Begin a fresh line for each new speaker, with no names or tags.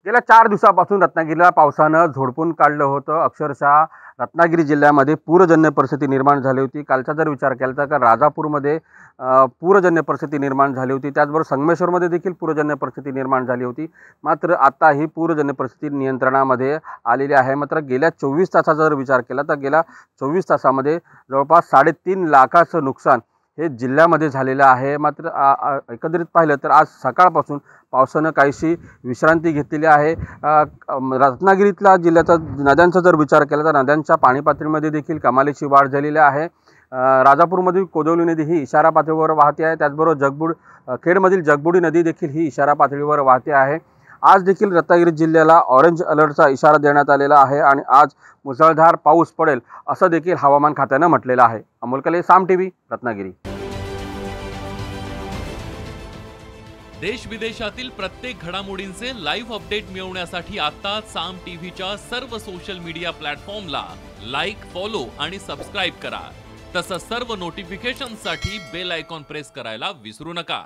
गेल्या 4 दिवसापासून रत्नागिरीला पावसानं झोडपून काढलं होतं. अक्षरशः रत्नागिरी जिल्ह्यामध्ये पूरजन्य परिस्थिती निर्माण झाली होती. कालचा जर विचार केला तर राजापूरमध्ये पूरजन्य परिस्थिती निर्माण झाली होती. त्याचबरोबर संगमेश्वरमध्ये देखील पूरजन्य परिस्थिती निर्माण झाली होती. मात्र आता ही पूरजन्य परिस्थिती नियंत्रणामध्ये आलेली आहे. मात्र गेल्या 24 तासाचा जर विचार केला तर गेल्या 24 तासामध्ये जवळपास 3.5 लाखाचं नुकसान हे जिल्ह्यामध्ये झालेलं आहे. मात्र एकंदरीत पाहिलं तर आज सकाळपासून पावसानं काहीशी विश्रांती घेतलेली आहे. रत्नागिरीतल्या जिल्ह्याचा नद्यांचा जर विचार केला तर नद्यांच्या पाणी पातळीमध्ये देखील कमालीची वाढ झालेली आहे. राजापूरमधील कोदवली नदी ही इशारा पातळीवर वाहते आहे. त्याचबरोबर खेडमधील जगबुडी नदी देखील ही इशारा पातळीवर वाहते आहे. आज देखील रत्नागिरी जिल्ह्याला ऑरेंज अलर्टचा इशारा देण्यात आलेला आहे आणि आज मुसळधार पाऊस पडेल असं देखील हवामान खात्यानं म्हटलेलं आहे. अमोल कले, साम टीव्ही, रत्नागिरी.
देश विदेशातील प्रत्येक घडामोडींचे लाईव्ह अपडेट मिळवण्यासाठी आता साम टीव्हीच्या सर्व सोशल मीडिया प्लॅटफॉर्मला लाईक, फॉलो आणि सबस्क्राईब करा. तसंच सर्व नोटिफिकेशनसाठी बेल आयकॉन प्रेस करायला विसरू नका.